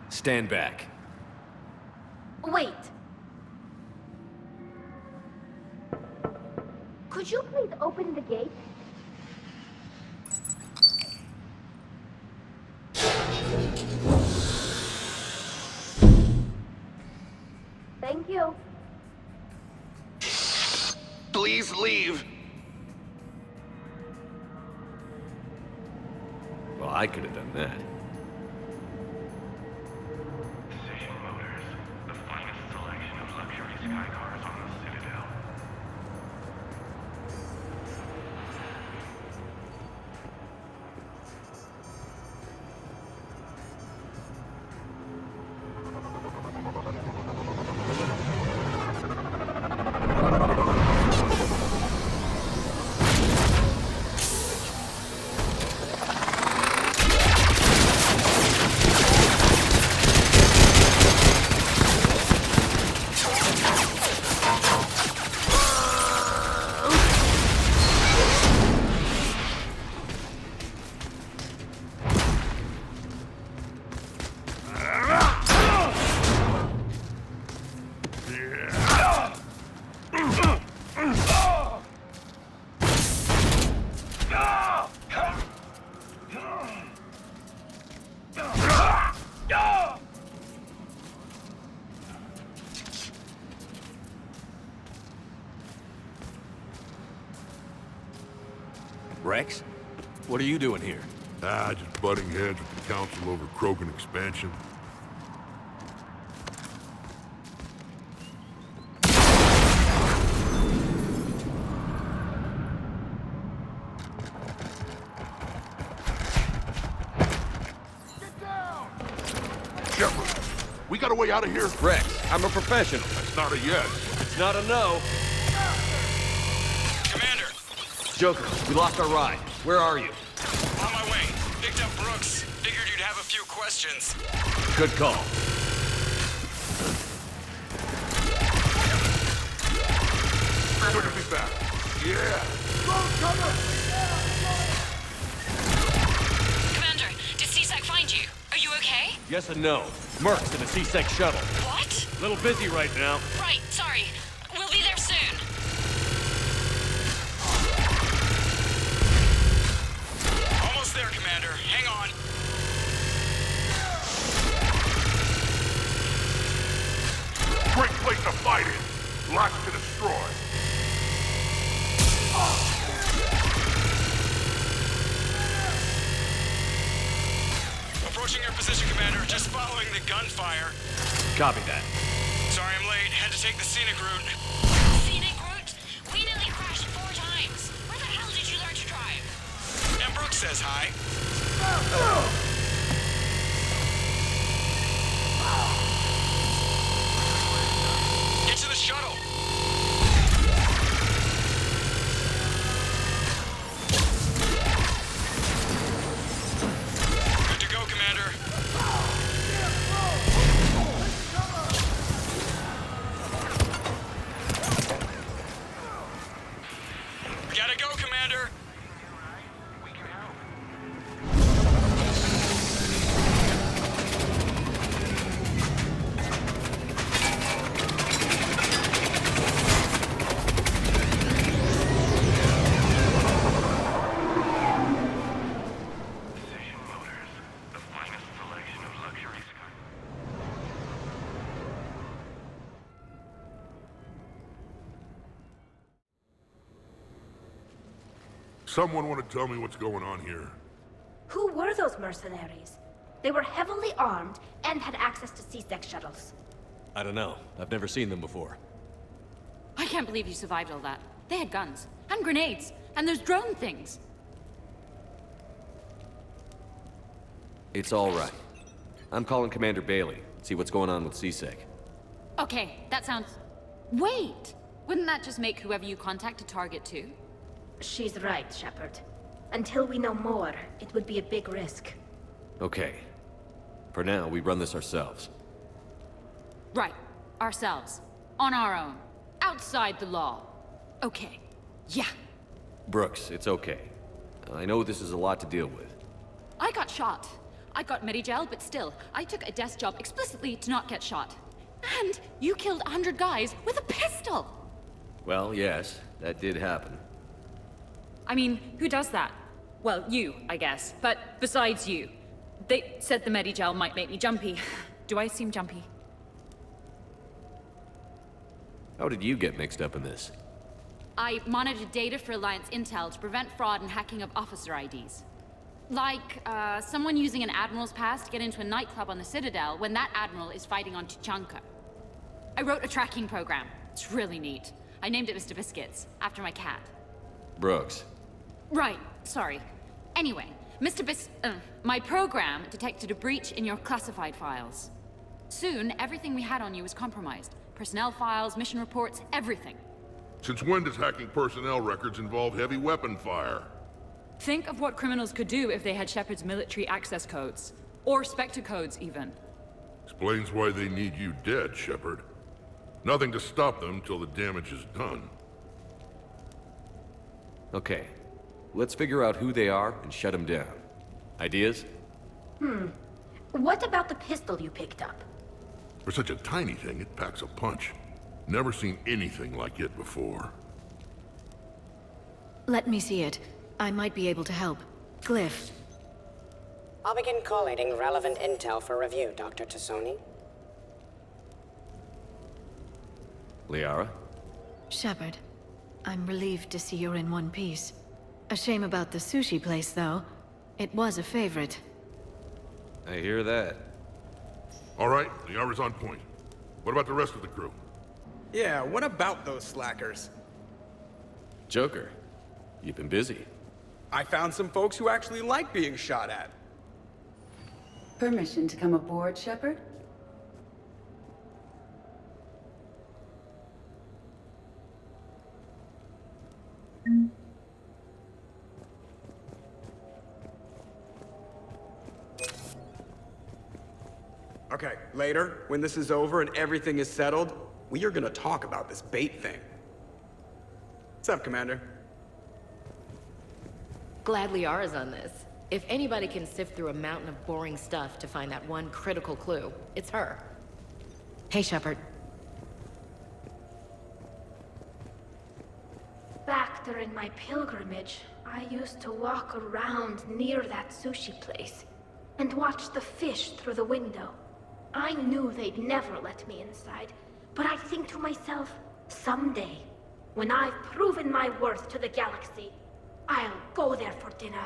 Stand back. Wait. Could you please open the gate? Thank you. Please leave. Well, I could have done that. Kasyno Motors, the finest selection of luxury sky cars on the Citadel. Rex? What are you doing here? Just butting heads with the council over Krogan expansion. Get down! Shepard, we got a way out of here? Rex, I'm a professional. That's not a yes. It's not a no. Commander, Joker, we lost our ride. Where are you? on my way. Picked up Brooks. Figured you'd have a few questions. Good call. Good to be back. Yeah. Commander, did CSEC find you? Are you okay? Yes and no. Merc's in a C-Sec shuttle. What? Little busy right now. Right, sorry. We'll be there soon. Almost there, Commander. Hang on. Great place to fight in. Lots to destroy. Approaching your position, Commander. Just following the gunfire. Copy that. Sorry I'm late. Had to take the scenic route. Scenic route? We nearly crashed 4 times. Where the hell did you learn to drive? And Brooks says hi. Get to the shuttle. Good to go, Commander. Gotta go, Commander. We can help. Kasyno Motors, the finest selection of luxury sky. Someone want to tell me what's going on here? Who were those mercenaries? They were heavily armed and had access to C-Sec shuttles. I don't know. I've never seen them before. I can't believe you survived all that. They had guns, and grenades, and those drone things. It's all right. I'm calling Commander Bailey. See what's going on with C-Sec. Okay, that sounds... Wait! Wouldn't that just make whoever you contact a target too? She's right, Shepard. Until we know more, it would be a big risk. Okay. For now, we run this ourselves. Right. Ourselves. On our own. Outside the law. Okay. Yeah. Brooks, it's okay. I know this is a lot to deal with. I got shot. I got Medi-gel, but still, I took a desk job explicitly to not get shot. And you killed 100 guys with a pistol! Well, yes, that did happen. I mean, who does that? Well, you, I guess. But besides you. They said the Medi-gel might make me jumpy. Do I seem jumpy? How did you get mixed up in this? I monitored data for Alliance intel to prevent fraud and hacking of officer IDs. Like, someone using an Admiral's pass to get into a nightclub on the Citadel when that Admiral is fighting on Tuchanka. I wrote a tracking program. It's really neat. I named it Mr. Biscuits, after my cat. Brooks. Right, sorry. Anyway, my program detected a breach in your classified files. Soon, everything we had on you was compromised. Personnel files, mission reports, everything. Since when does hacking personnel records involve heavy weapon fire? Think of what criminals could do if they had Shepard's military access codes. Or Spectre codes, even. Explains why they need you dead, Shepard. Nothing to stop them till the damage is done. Okay. Let's figure out who they are and shut them down. Ideas? What about the pistol you picked up? For such a tiny thing, it packs a punch. Never seen anything like it before. Let me see it. I might be able to help. Glyph. I'll begin collating relevant intel for review, Dr. Tassoni. Liara? Shepard. I'm relieved to see you're in one piece. A shame about the sushi place, though. It was a favorite. I hear that. All right, Liara's on point. What about the rest of the crew? Yeah, what about those slackers? Joker, you've been busy. I found some folks who actually like being shot at. Permission to come aboard, Shepard? Okay, later, when this is over and everything is settled, we are gonna talk about this bait thing. What's up, Commander? Glad Liara's on this. If anybody can sift through a mountain of boring stuff to find that one critical clue, it's her. Hey, Shepard. Back during my pilgrimage, I used to walk around near that sushi place and watch the fish through the window. I knew they'd never let me inside, but I think to myself, someday, when I've proven my worth to the galaxy, I'll go there for dinner.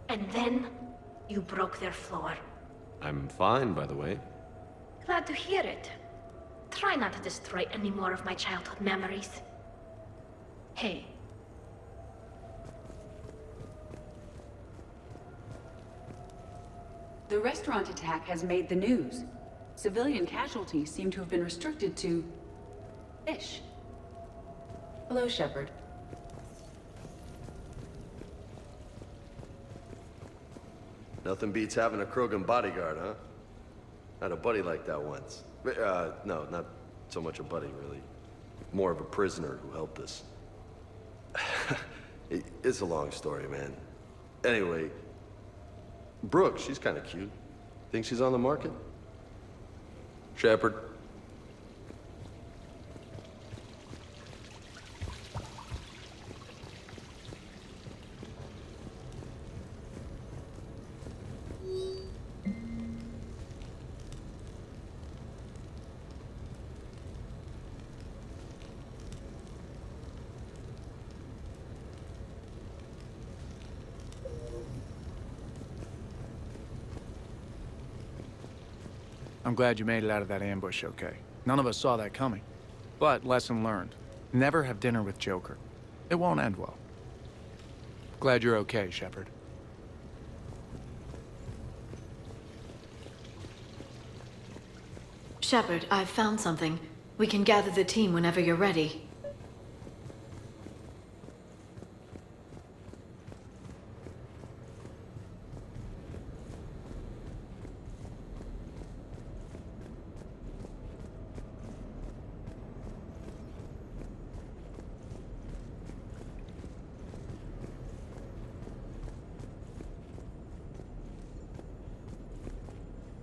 And then, you broke their floor. I'm fine, by the way. Glad to hear it. Try not to destroy any more of my childhood memories. Hey. The restaurant attack has made the news. Civilian casualties seem to have been restricted to fish. Hello, Shepard. Nothing beats having a Krogan bodyguard, huh? I had a buddy like that once. No, not so much a buddy, really. More of a prisoner who helped us. It's a long story, man. Anyway, Brooke, she's kind of cute. Think she's on the market? Shepard. I'm glad you made it out of that ambush okay. None of us saw that coming. But lesson learned. Never have dinner with Joker. It won't end well. Glad you're okay, Shepard. Shepard, I've found something. We can gather the team whenever you're ready.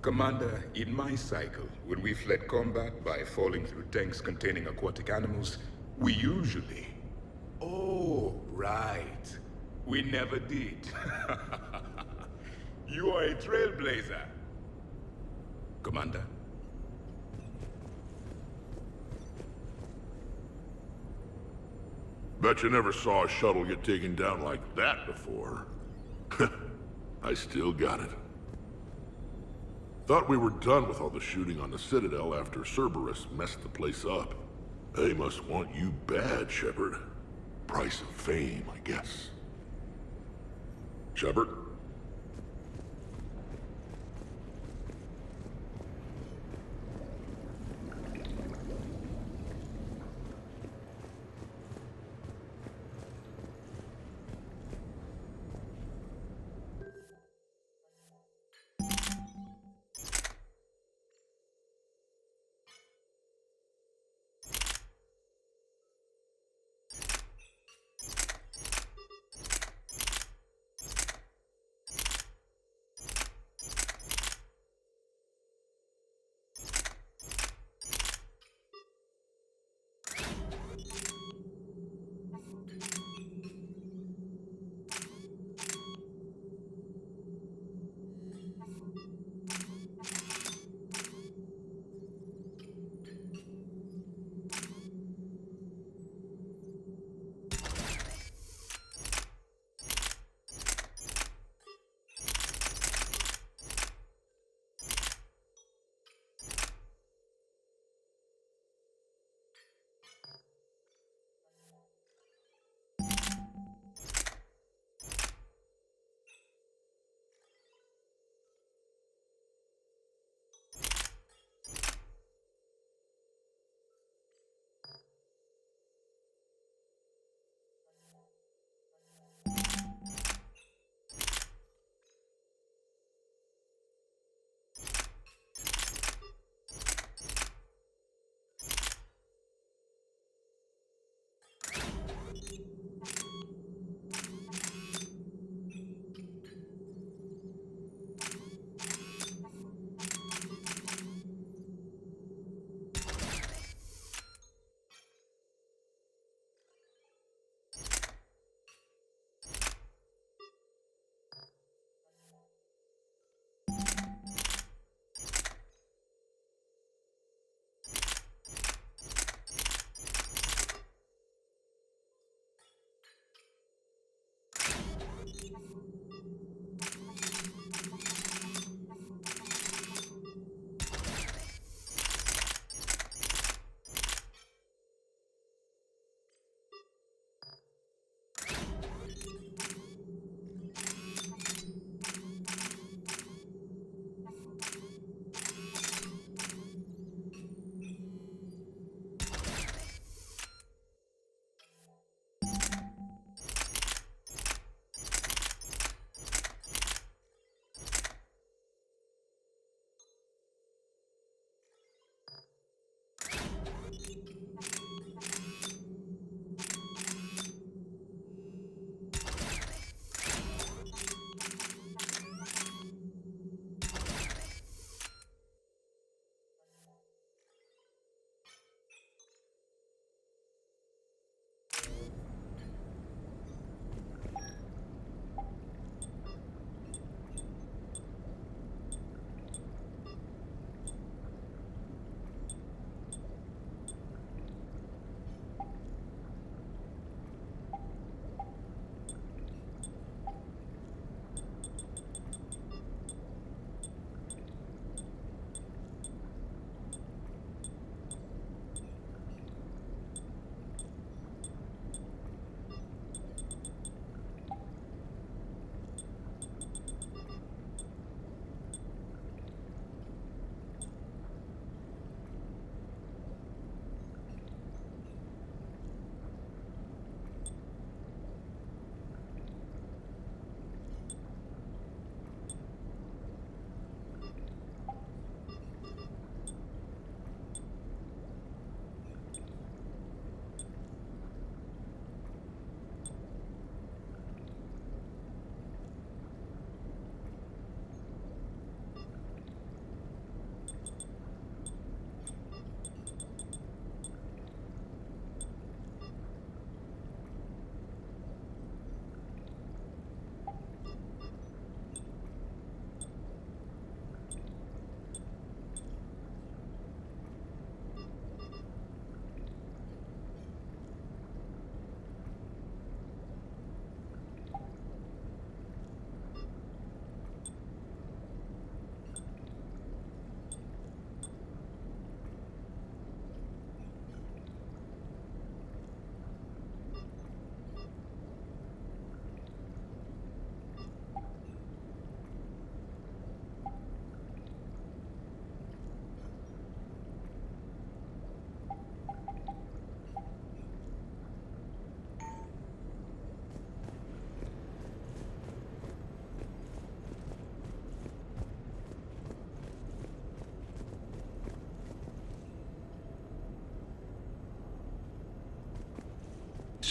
Commander, in my cycle, when we fled combat by falling through tanks containing aquatic animals, we usually... Oh, right. We never did. You are a trailblazer. Commander? Bet you never saw a shuttle get taken down like that before. I still got it. Thought we were done with all the shooting on the Citadel after Cerberus messed the place up. They must want you bad, Shepard. Price of fame, I guess. Shepard?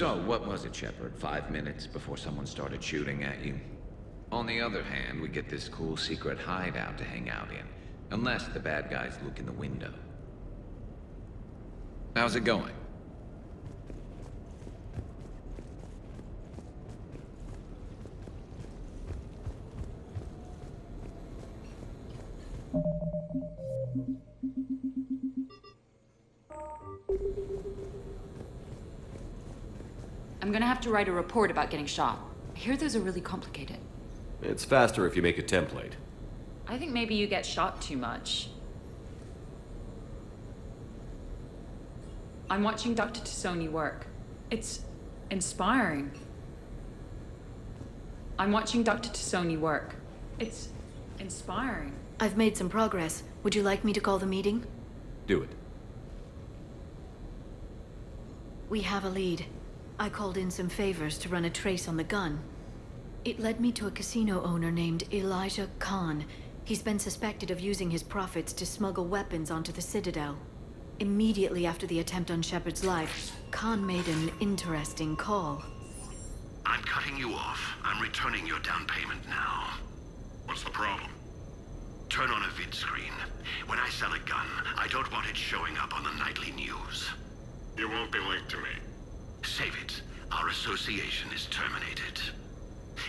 So, what was it, Shepard? 5 minutes before someone started shooting at you? On the other hand, we get this cool secret hideout to hang out in. Unless the bad guys look in the window. How's it going? I'm gonna have to write a report about getting shot. I hear those are really complicated. It's faster if you make a template. I think maybe you get shot too much. I'm watching Dr. Tassoni work. It's inspiring. I'm watching Dr. Tassoni work. It's inspiring. I've made some progress. Would you like me to call the meeting? Do it. We have a lead. I called in some favors to run a trace on the gun. It led me to a casino owner named Elijah Khan. He's been suspected of using his profits to smuggle weapons onto the Citadel. Immediately after the attempt on Shepard's life, Khan made an interesting call. I'm cutting you off. I'm returning your down payment now. What's the problem? Turn on a vid screen. When I sell a gun, I don't want it showing up on the nightly news. You won't be linked to me. Save it. Our association is terminated.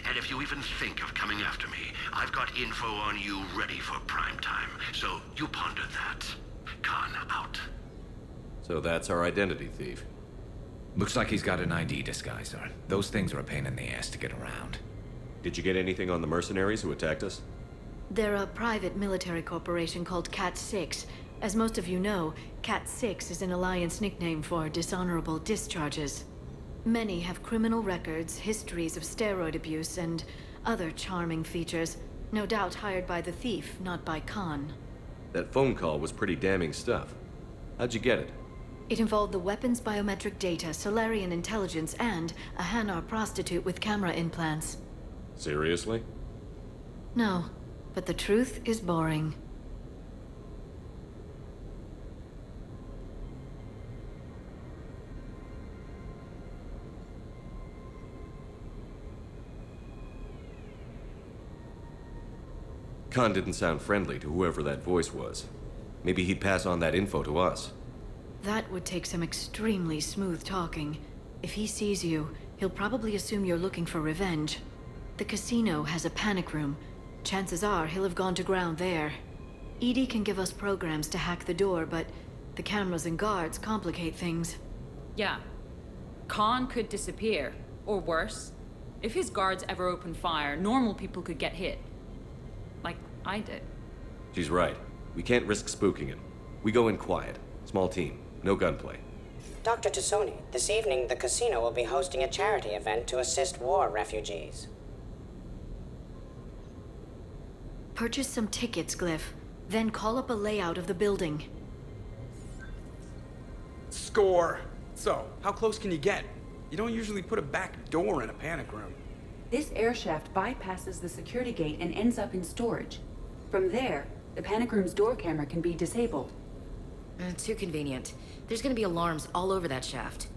And if you even think of coming after me, I've got info on you ready for prime time. So you ponder that. Khan out. So that's our identity thief. Looks like he's got an ID disguiser. Those things are a pain in the ass to get around. Did you get anything on the mercenaries who attacked us? They're a private military corporation called Cat 6. As most of you know, Cat 6 is an Alliance nickname for dishonorable discharges. Many have criminal records, histories of steroid abuse, and other charming features. No doubt hired by the thief, not by Khan. That phone call was pretty damning stuff. How'd you get it? It involved the weapons biometric data, Solarian intelligence, and a Hanar prostitute with camera implants. Seriously? No, but the truth is boring. Khan didn't sound friendly to whoever that voice was. Maybe he'd pass on that info to us. That would take some extremely smooth talking. If he sees you, he'll probably assume you're looking for revenge. The casino has a panic room. Chances are he'll have gone to ground there. EDI can give us programs to hack the door, but the cameras and guards complicate things. Yeah. Khan could disappear. Or worse. If his guards ever open fire, normal people could get hit. Like I did. She's right. We can't risk spooking him. We go in quiet. Small team. No gunplay. Dr. Tassoni, this evening the casino will be hosting a charity event to assist war refugees. Purchase some tickets, Glyph. Then call up a layout of the building. Score! So, how close can you get? You don't usually put a back door in a panic room. This air shaft bypasses the security gate and ends up in storage. From there, the panic room's door camera can be disabled. Too convenient. There's gonna be alarms all over that shaft.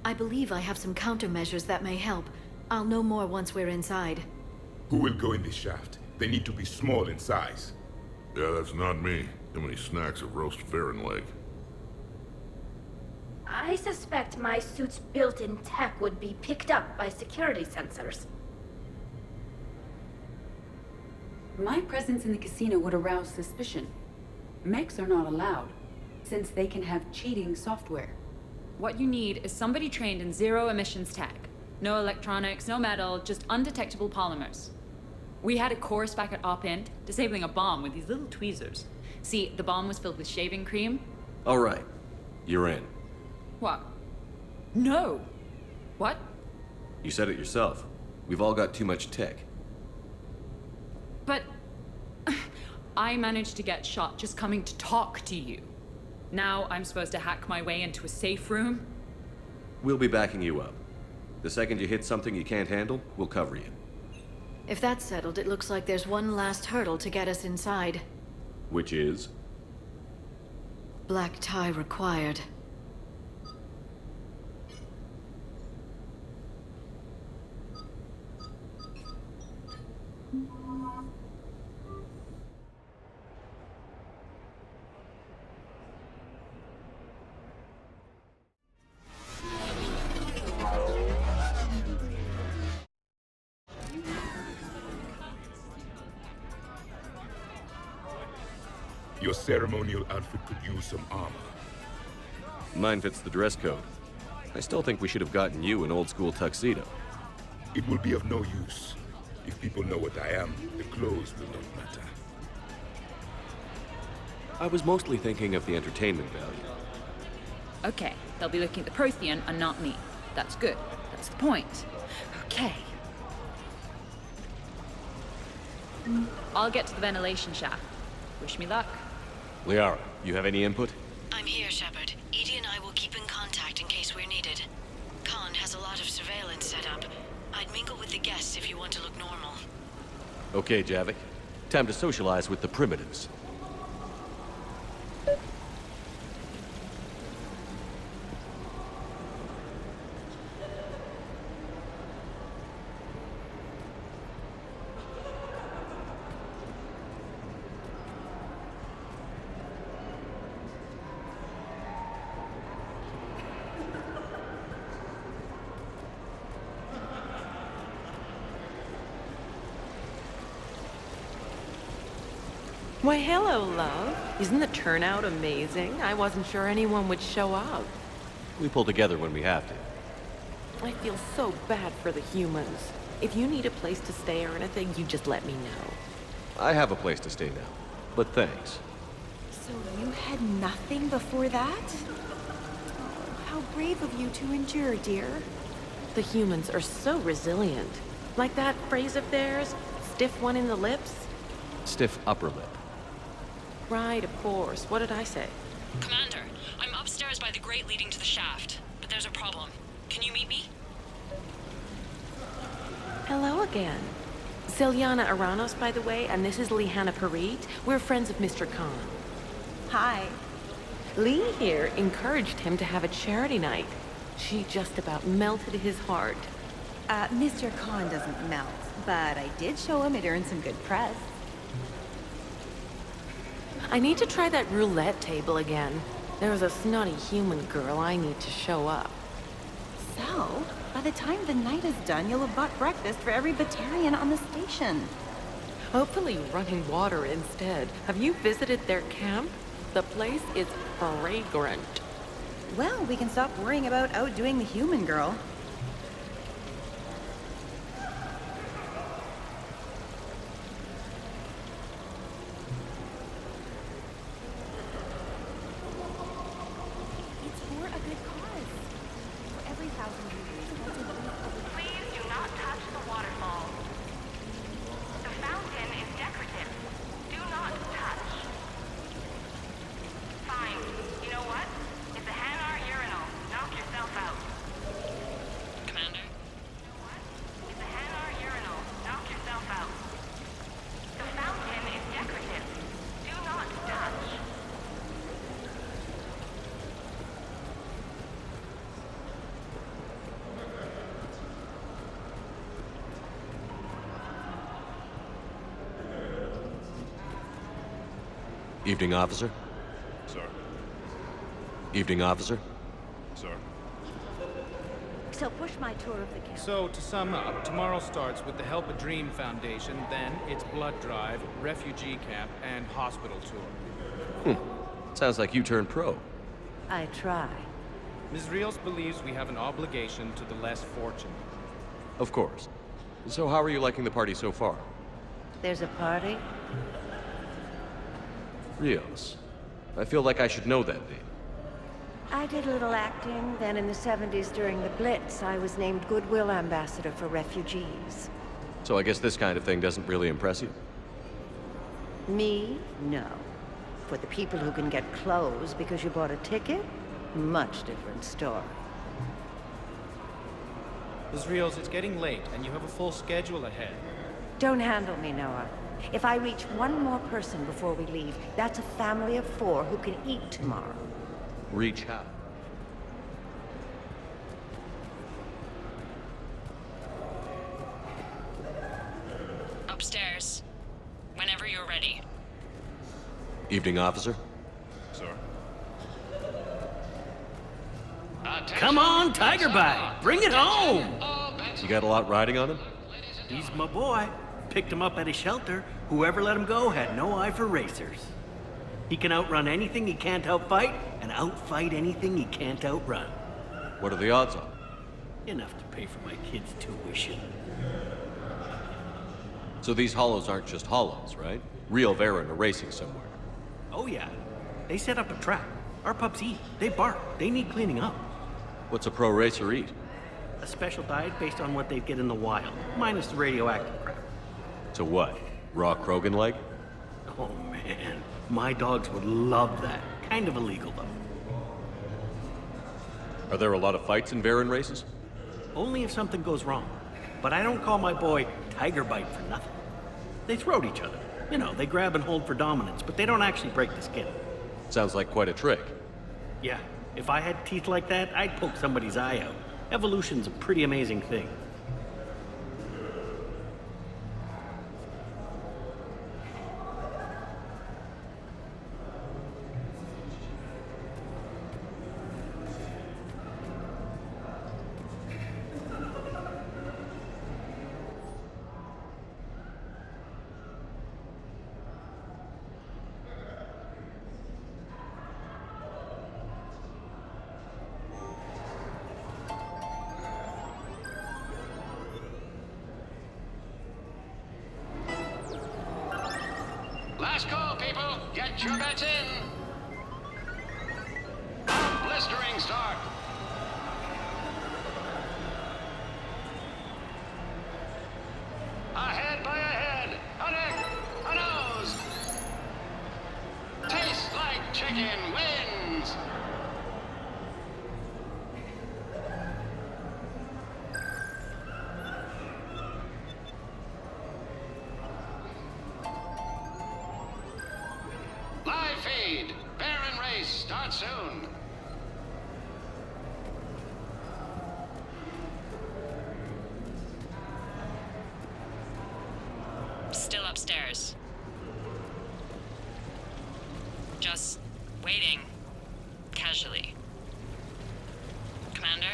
I believe I have some countermeasures that may help. I'll know more once we're inside. Who will go in this shaft? They need to be small in size. Yeah, that's not me. Too many snacks of roast Farron leg. I suspect my suit's built-in tech would be picked up by security sensors. My presence in the casino would arouse suspicion. Mechs are not allowed, since they can have cheating software. What you need is somebody trained in zero emissions tech. No electronics, no metal, just undetectable polymers. We had a course back at Op-Int, disabling a bomb with these little tweezers. See, the bomb was filled with shaving cream. All right. You're in. What? No! What? You said it yourself. We've all got too much tech. But... I managed to get shot just coming to talk to you. Now I'm supposed to hack my way into a safe room? We'll be backing you up. The second you hit something you can't handle, we'll cover you. If that's settled, it looks like there's one last hurdle to get us inside. Which is? Black tie required. Your ceremonial outfit could use some armor. Mine fits the dress code. I still think we should have gotten you an old-school tuxedo. It will be of no use. If people know what I am, the clothes will not matter. I was mostly thinking of the entertainment value. Okay, they'll be looking at the Prothean and not me. That's good. That's the point. Okay. I'll get to the ventilation shaft. Wish me luck. Liara, you have any input? I'm here, Shepard. Edie and I will keep in contact in case we're needed. Khan has a lot of surveillance set up. I'd mingle with the guests if you want to look normal. Okay, Javik. Time to socialize with the primitives. Why, hello, love. Isn't the turnout amazing? I wasn't sure anyone would show up. We pull together when we have to. I feel so bad for the humans. If you need a place to stay or anything, you just let me know. I have a place to stay now, but thanks. So you had nothing before that? Oh, how brave of you to endure, dear. The humans are so resilient. Like that phrase of theirs, stiff one in the lips? Stiff upper lip. Right, of course. What did I say? Commander, I'm upstairs by the grate leading to the shaft, but there's a problem. Can you meet me? Hello again. Celiana Aranos, by the way, and this is Lihanna Parit. We're friends of Mr. Khan. Hi. Lee here encouraged him to have a charity night. She just about melted his heart. Mr. Khan doesn't melt, but I did show him it earned some good press. I need to try that roulette table again. There's a snotty human girl I need to show up. So, by the time the night is done, you'll have bought breakfast for every Batarian on the station. Hopefully running water instead. Have you visited their camp? The place is fragrant. Well, we can stop worrying about outdoing the human girl. Evening, officer. Sir. Evening, officer. Sir. So push my tour of the camp. So, to sum up, tomorrow starts with the Help a Dream Foundation, then it's blood drive, refugee camp, and hospital tour. Sounds like you turned pro. I try. Ms. Rios believes we have an obligation to the less fortunate. Of course. So how are you liking the party so far? There's a party? Rios. I feel like I should know that name. I did a little acting. Then in the 70s during the Blitz, I was named Goodwill Ambassador for Refugees. So I guess this kind of thing doesn't really impress you? Me? No. For the people who can get clothes because you bought a ticket, much different story. Ms. Rios, it's getting late, and you have a full schedule ahead. Don't handle me, Noah. If I reach one more person before we leave, that's a family of 4 who can eat tomorrow. Reach how? Upstairs. Whenever you're ready. Evening, officer. Sir. Come on, Tiger Bite! Bring it home! You got a lot riding on him? He's my boy. Picked him up at a shelter. Whoever let him go had no eye for racers. He can outrun anything he can't outfight, and outfight anything he can't outrun. What are the odds on? Enough to pay for my kid's tuition. So these hollows aren't just hollows, right? Real Varen are racing somewhere. Oh yeah. They set up a trap. Our pups eat. They bark. They need cleaning up. What's a pro racer eat? A special diet based on what they get in the wild, minus the radioactive crap. So what? Raw Krogan leg? Oh man, my dogs would love that. Kind of illegal though. Are there a lot of fights in Varen races? Only if something goes wrong. But I don't call my boy Tiger Bite for nothing. They throat each other. You know, they grab and hold for dominance, but they don't actually break the skin. Sounds like quite a trick. Yeah, if I had teeth like that, I'd poke somebody's eye out. Evolution's a pretty amazing thing. Last call, people. Get your bets in. Blistering start. A head by a head. A neck. A nose. Tastes like chicken wins. Live feed. Baron race starts soon. Still upstairs. Just waiting. Casually. Commander?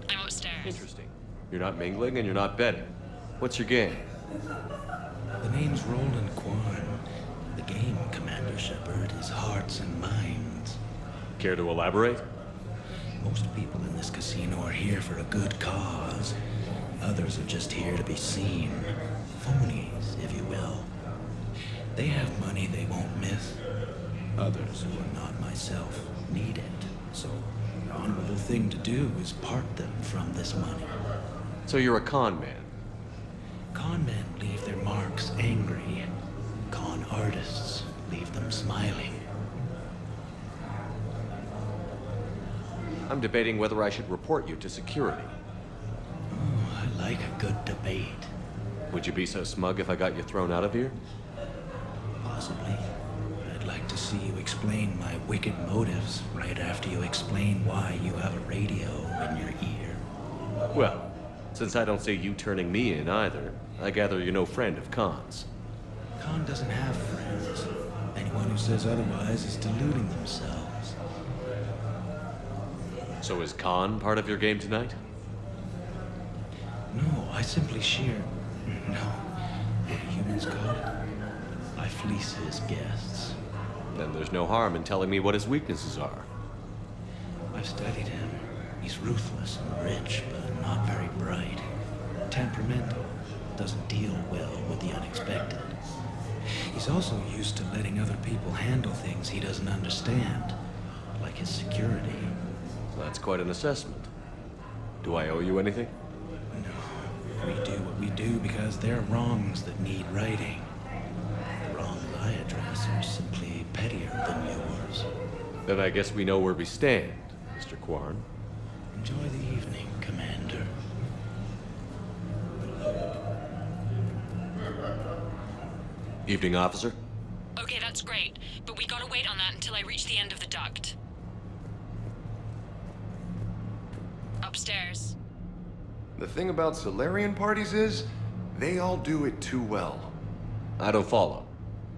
I'm upstairs. Interesting. You're not mingling and you're not betting. What's your game? The name's Roland Quarn. The game, Commander Shepard, is hearts and minds. Care to elaborate? Most people in this casino are here for a good cause. Others are just here to be seen. Phonies, if you will. They have money they won't miss. Others, who are not myself, need it. So, the honorable thing to do is part them from this money. So you're a con man? Con men leave their marks angry. Con artists leave them smiling. I'm debating whether I should report you to security. Oh, I like a good debate. Would you be so smug if I got you thrown out of here? Possibly. I'd like to see you explain my wicked motives right after you explain why you have a radio in your ear. Well, since I don't see you turning me in either, I gather you're no friend of Khan's. Khan doesn't have friends. Anyone who says otherwise is deluding themselves. So is Khan part of your game tonight? No, I simply shear... No. What do humans call it? I fleece his guests. Then there's no harm in telling me what his weaknesses are. I've studied him. He's ruthless and rich, but not very bright. Temperamental. Doesn't deal well with the unexpected. He's also used to letting other people handle things he doesn't understand, like his security. That's quite an assessment. Do I owe you anything? No. We do what we do because there are wrongs that need righting. The wrongs I address are simply pettier than yours. Then I guess we know where we stand, Mr. Quarn. Enjoy the evening, Commander. Evening, officer. Okay, that's great, but we gotta wait on that until I reach the end of the duct. Upstairs. The thing about Solarian parties is, they all do it too well. I don't follow.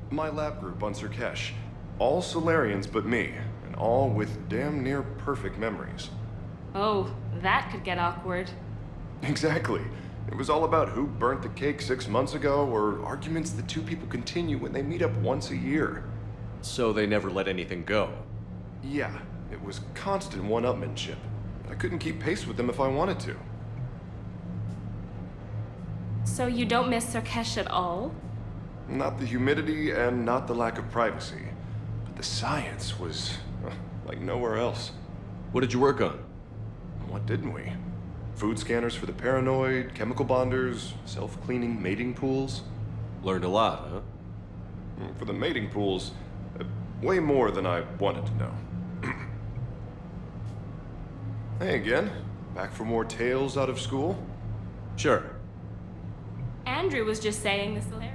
My lab group on Sirkesh, all Solarians but me, and all with damn near perfect memories. Oh, that could get awkward. Exactly. It was all about who burnt the cake 6 months ago, or arguments that two people continue when they meet up once a year. So they never let anything go? Yeah, it was constant one-upmanship. I couldn't keep pace with them if I wanted to. So you don't miss Sarkesh at all? Not the humidity and not the lack of privacy. But the science was like nowhere else. What did you work on? What didn't we? Food scanners for the paranoid, chemical bonders, self-cleaning mating pools. Learned a lot, huh? For the mating pools, way more than I wanted to know. Hey again, back for more tales out of school? Sure. Andrew was just saying this hilarious.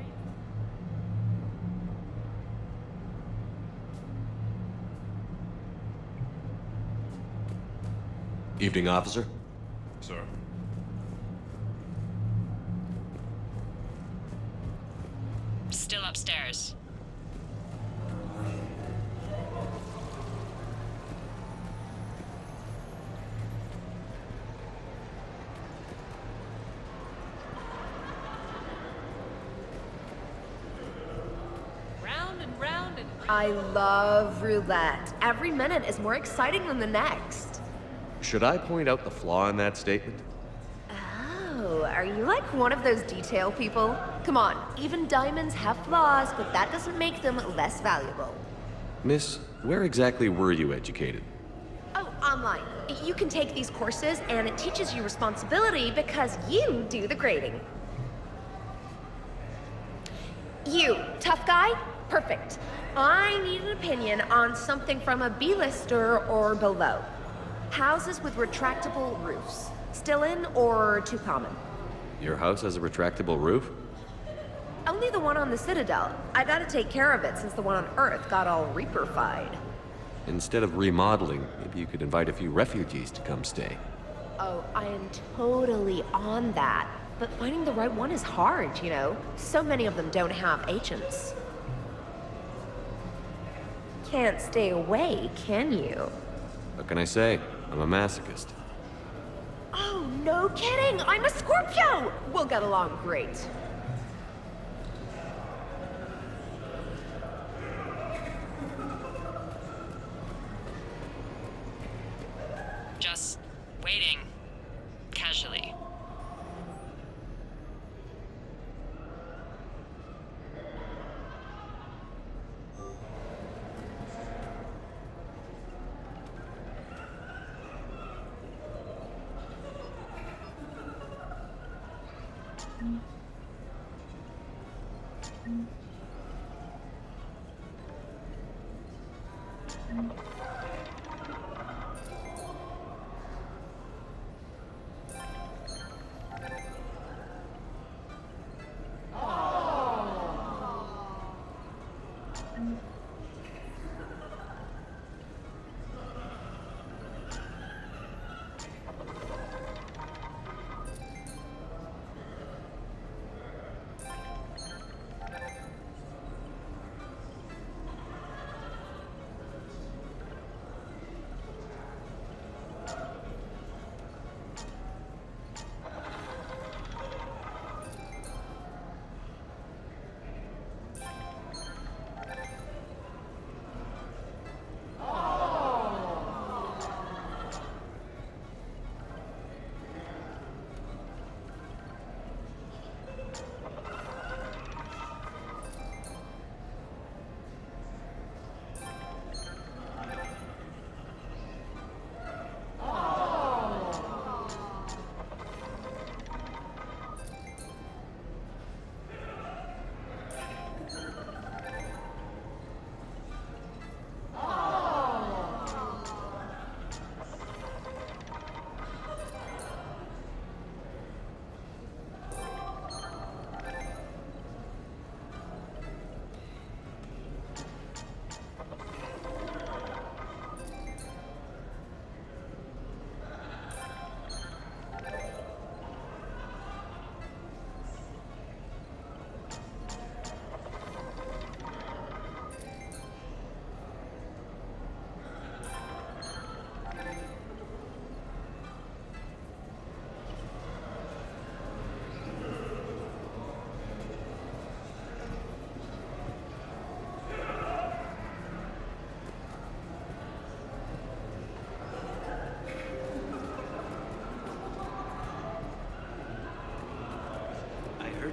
Evening, officer. Sir. Still upstairs. Round and round and round. I love roulette. Every minute is more exciting than the next. Should I point out the flaw in that statement? Oh, are you like one of those detail people? Come on, even diamonds have flaws, but that doesn't make them less valuable. Miss, where exactly were you educated? Oh, online. You can take these courses, and it teaches you responsibility because you do the grading. You, tough guy? Perfect. I need an opinion on something from a B-lister or below. Houses with retractable roofs. Still in or too common? Your house has a retractable roof? Only the one on the Citadel. I gotta take care of it since the one on Earth got all Reaper-fied. Instead of remodeling, maybe you could invite a few refugees to come stay. Oh, I am totally on that. But finding the right one is hard, you know? So many of them don't have agents. Can't stay away, can you? What can I say? I'm a masochist. Oh, no kidding! I'm a Scorpio! We'll get along great. Just waiting. Casually.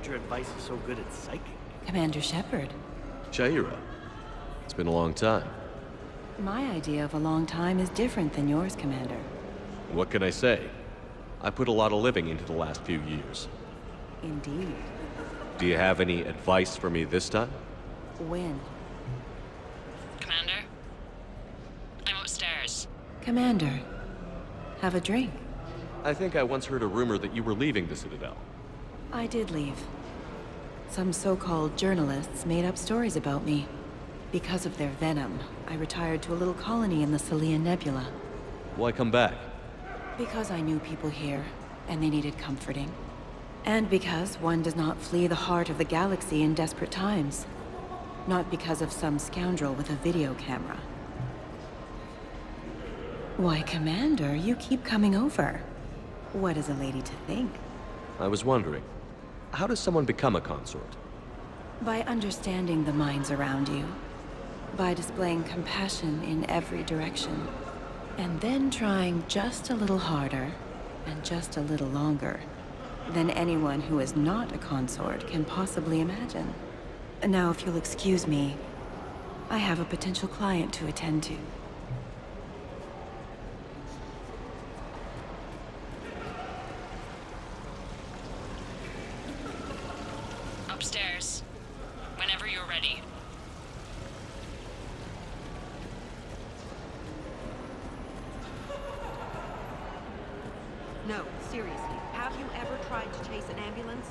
your advice is so good at psychic. Commander Shepard. Shaira. It's been a long time. My idea of a long time is different than yours, Commander. What can I say? I put a lot of living into the last few years. Indeed. Do you have any advice for me this time? When? Commander? I'm upstairs. Commander, have a drink. I think I once heard a rumor that you were leaving the Citadel. I did leave. Some so-called journalists made up stories about me. Because of their venom, I retired to a little colony in the Salian Nebula. Why come back? Because I knew people here, and they needed comforting. And because one does not flee the heart of the galaxy in desperate times. Not because of some scoundrel with a video camera. Why, Commander, you keep coming over. What is a lady to think? I was wondering, how does someone become a consort? By understanding the minds around you. By displaying compassion in every direction. And then trying just a little harder, and just a little longer, than anyone who is not a consort can possibly imagine. Now, if you'll excuse me, I have a potential client to attend to. Upstairs. Whenever you're ready. No, seriously. Have you ever tried to chase an ambulance?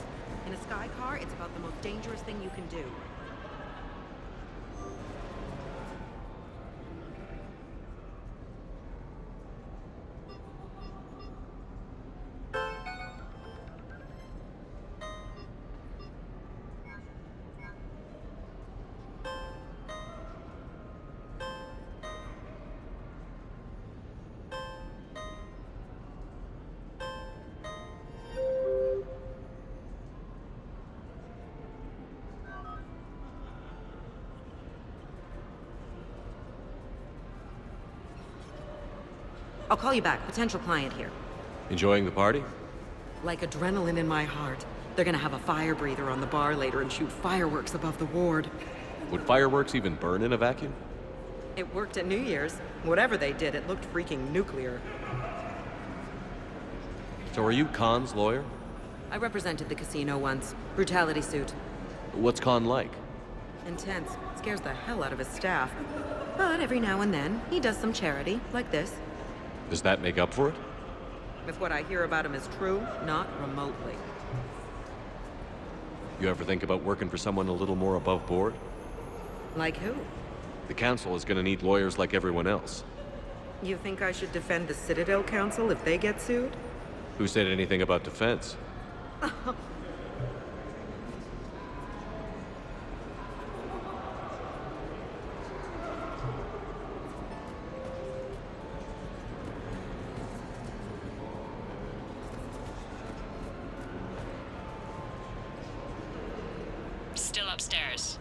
In a sky car, it's about the most dangerous thing you can do. I'll call you back. Potential client here. Enjoying the party? Like adrenaline in my heart. They're gonna have a fire breather on the bar later and shoot fireworks above the ward. Would fireworks even burn in a vacuum? It worked at New Year's. Whatever they did, it looked freaking nuclear. So are you Khan's lawyer? I represented the casino once. Brutality suit. What's Khan like? Intense. Scares the hell out of his staff. But every now and then, he does some charity, like this. Does that make up for it? If what I hear about him is true, not remotely. You ever think about working for someone a little more above board? Like who? The Council is gonna need lawyers like everyone else. You think I should defend the Citadel Council if they get sued? Who said anything about defense? Still upstairs.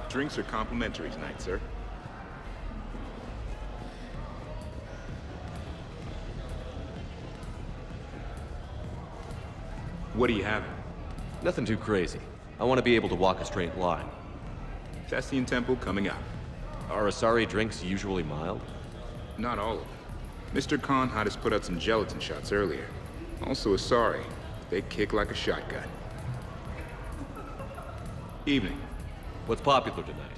Drinks are complimentary tonight, sir. What are you having? Nothing too crazy. I want to be able to walk a straight line. Thespian Temple coming up. Are Asari drinks usually mild? Not all of them. Mr. Khan had us put out some gelatin shots earlier. Also Asari. They kick like a shotgun. Evening. What's popular tonight?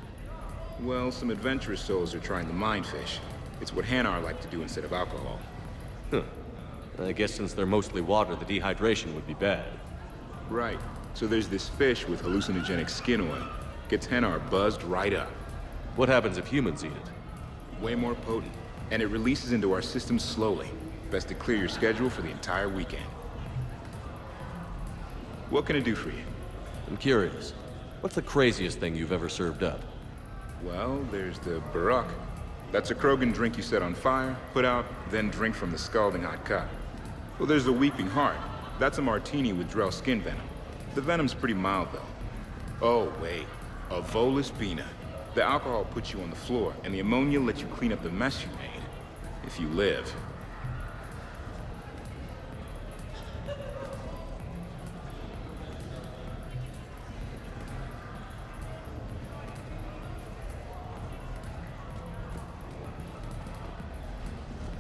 Well, some adventurous souls are trying the mindfish. It's what Hanar like to do instead of alcohol. Huh. I guess since they're mostly water, the dehydration would be bad. Right. So there's this fish with hallucinogenic skin oil. Gets Hanar buzzed right up. What happens if humans eat it? Way more potent. And it releases into our system slowly. Best to clear your schedule for the entire weekend. What can I do for you? I'm curious. What's the craziest thing you've ever served up? Well, there's the Barak. That's a Krogan drink you set on fire, put out, then drink from the scalding hot cup. Well, there's the Weeping Heart. That's a martini with Drell skin venom. The venom's pretty mild, though. Oh, wait. A Volus Bina. The alcohol puts you on the floor, and the ammonia lets you clean up the mess you made. If you live.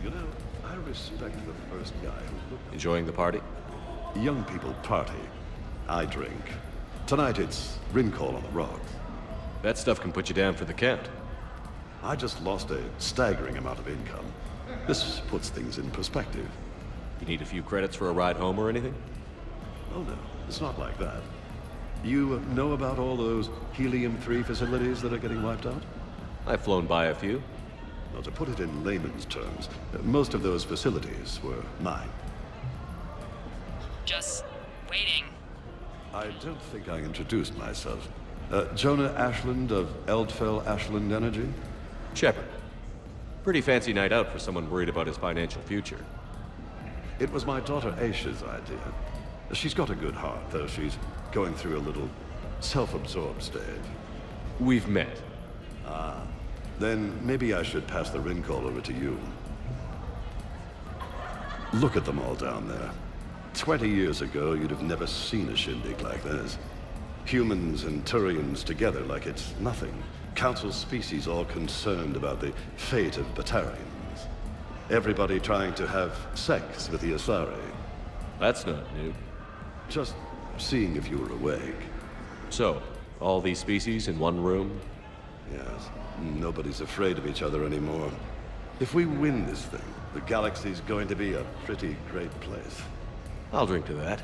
You know, I respect the first guy who looked... Enjoying the party? Young people party. I drink. Tonight it's Rincall on the rocks. That stuff can put you down for the count. I just lost a staggering amount of income. This puts things in perspective. You need a few credits for a ride home or anything? Oh no, it's not like that. You know about all those Helium-3 facilities that are getting wiped out? I've flown by a few. Well, to put it in layman's terms, most of those facilities were mine. Just waiting. I don't think I introduced myself. Jonah Ashland of Eldfell Ashland Energy? Shepard. Pretty fancy night out for someone worried about his financial future. It was my daughter Aisha's idea. She's got a good heart, though she's going through a little self-absorbed stage. We've met. Ah. Then maybe I should pass the Rincall over to you. Look at them all down there. 20 years ago, you'd have never seen a shindig like this. Humans and Turians together like it's nothing. Council species all concerned about the fate of Batarians. Everybody trying to have sex with the Asari. That's not new. Just seeing if you were awake. So, all these species in one room? Yes. Nobody's afraid of each other anymore. If we win this thing, the galaxy's going to be a pretty great place. I'll drink to that.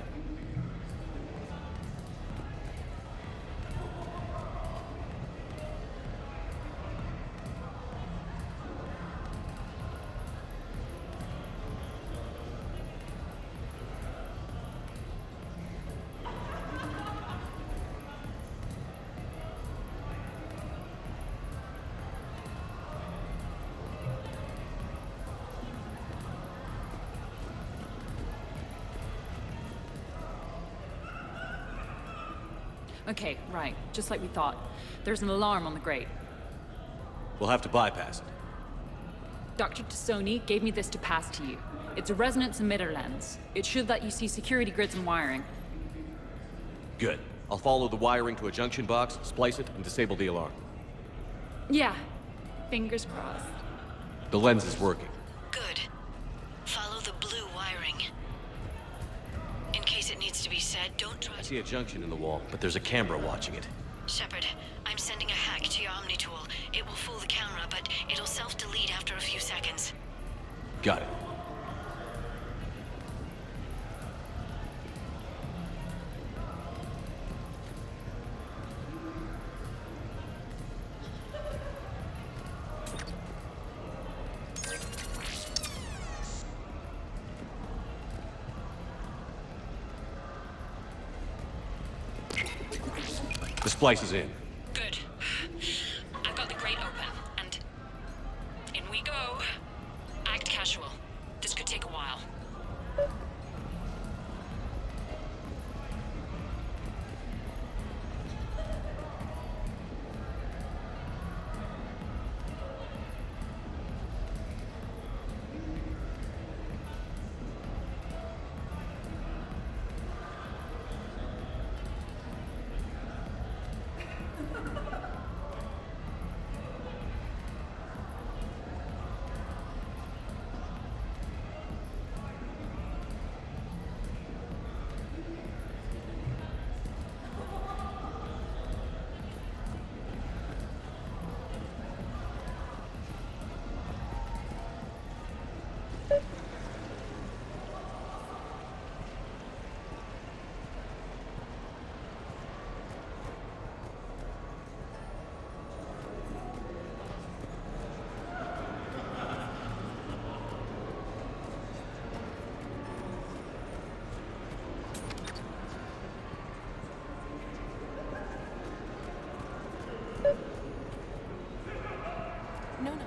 Okay, right. Just like we thought. There's an alarm on the grate. We'll have to bypass it. Dr. Tassoni gave me this to pass to you. It's a resonance emitter lens. It should let you see security grids and wiring. Good. I'll follow the wiring to a junction box, splice it, and disable the alarm. Yeah. Fingers crossed. The lens is working. Good. Follow the blue wiring. In case it needs to be said, don't try... I see a junction in the wall, but there's a camera watching it. Shepard, I'm sending a hack to your Omni tool. It will fool the camera, but it'll self-delete after a few seconds. Got it. The splice is in. Good. I've got the grate open, and in we go. Act casual. This could take a while.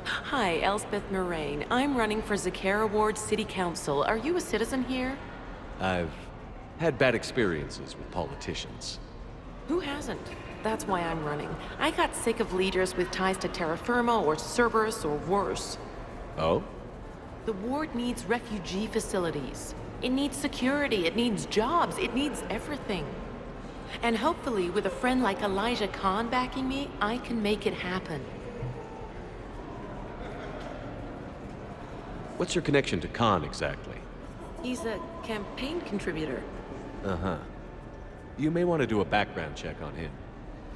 Hi, Elspeth Moraine. I'm running for Zakara Ward City Council. Are you a citizen here? I've had bad experiences with politicians. Who hasn't? That's why I'm running. I got sick of leaders with ties to Terra Firma or Cerberus or worse. Oh? The ward needs refugee facilities. It needs security, it needs jobs, it needs everything. And hopefully, with a friend like Elijah Khan backing me, I can make it happen. What's your connection to Khan exactly? He's a campaign contributor. Uh-huh. You may want to do a background check on him.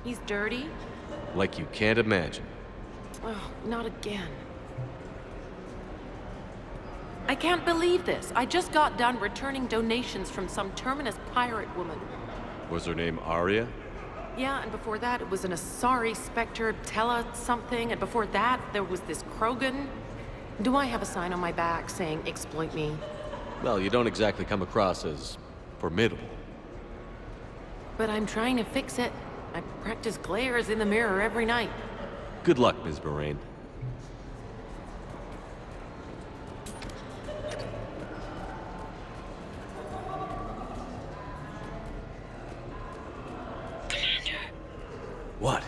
He's dirty? Like you can't imagine. Oh, not again. I can't believe this. I just got done returning donations from some terminus pirate woman. Was her name Arya? Yeah, and before that it was an Asari Spectre, Tella something, and before that there was this Krogan. Do I have a sign on my back saying exploit me? Well, you don't exactly come across as formidable. But I'm trying to fix it. I practice glares in the mirror every night. Good luck, Ms. Moraine. What?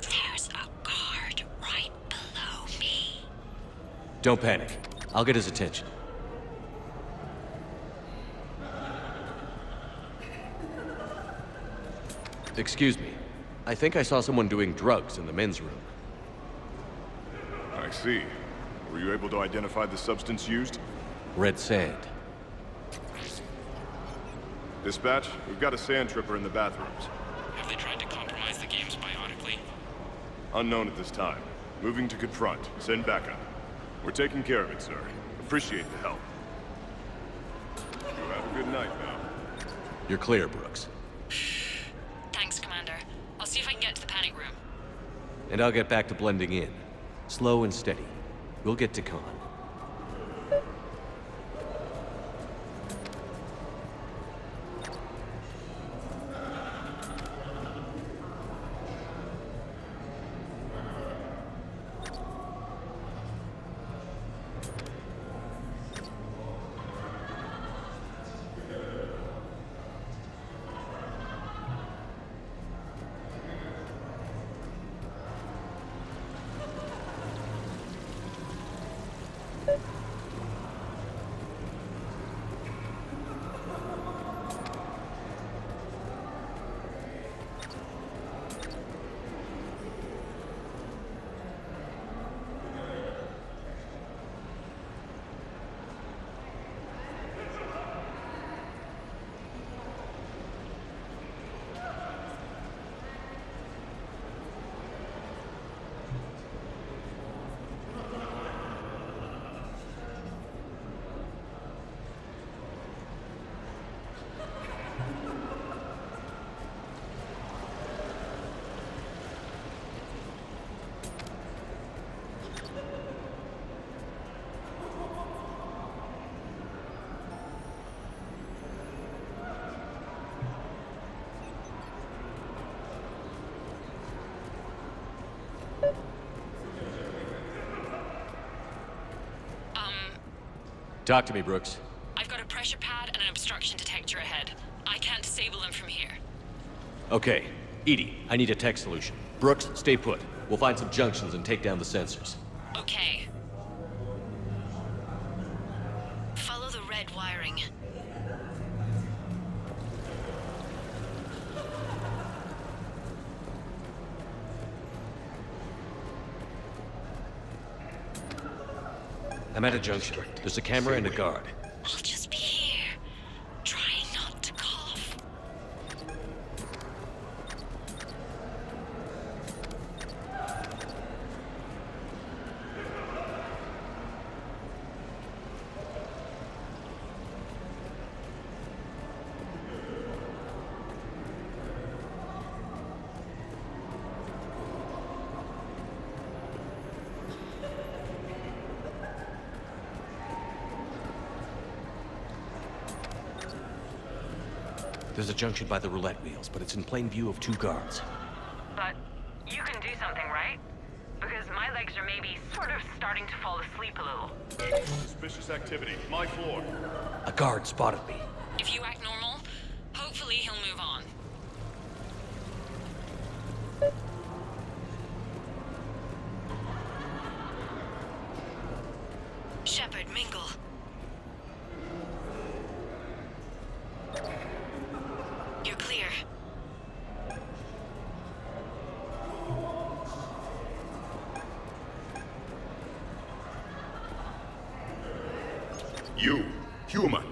There's a guard right below me. Don't panic. I'll get his attention. Excuse me. I think I saw someone doing drugs in the men's room. I see. Were you able to identify the substance used? Red sand. Dispatch, we've got a sand tripper in the bathrooms. Have they tried to compromise the games bionically? Unknown at this time. Moving to confront. Send backup. We're taking care of it, sir. Appreciate the help. You have a good night, now. You're clear, Brooks. Thanks, Commander. I'll see if I can get to the panic room. And I'll get back to blending in. Slow and steady. We'll get to Khan. Talk to me, Brooks. I've got a pressure pad and an obstruction detector ahead. I can't disable them from here. Okay. Edie, I need a tech solution. Brooks, stay put. We'll find some junctions and take down the sensors. Okay. Follow the red wiring. I'm at a junction. There's a camera and a guard. I'll just be here, trying not to cough. There's a junction by the roulette wheels, but it's in plain view of two guards. But you can do something, right? Because my legs are maybe sort of starting to fall asleep a little. Suspicious activity. My floor. A guard spotted me. If you act normal, hopefully he'll move on. Shepard, mingle. You're clear. You, human,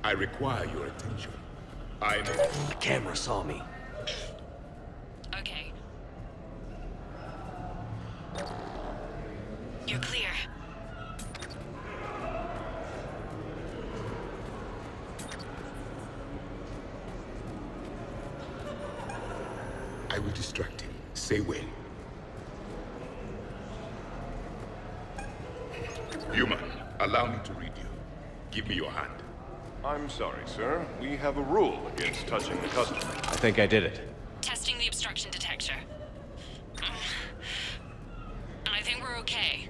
I require your attention. The camera saw me. Okay. You're clear. I will distract him. Say when. Human, allow me to read you. Give me your hand. I'm sorry, sir. We have a rule against touching the customer. I think I did it. Testing the obstruction detector. I think we're okay.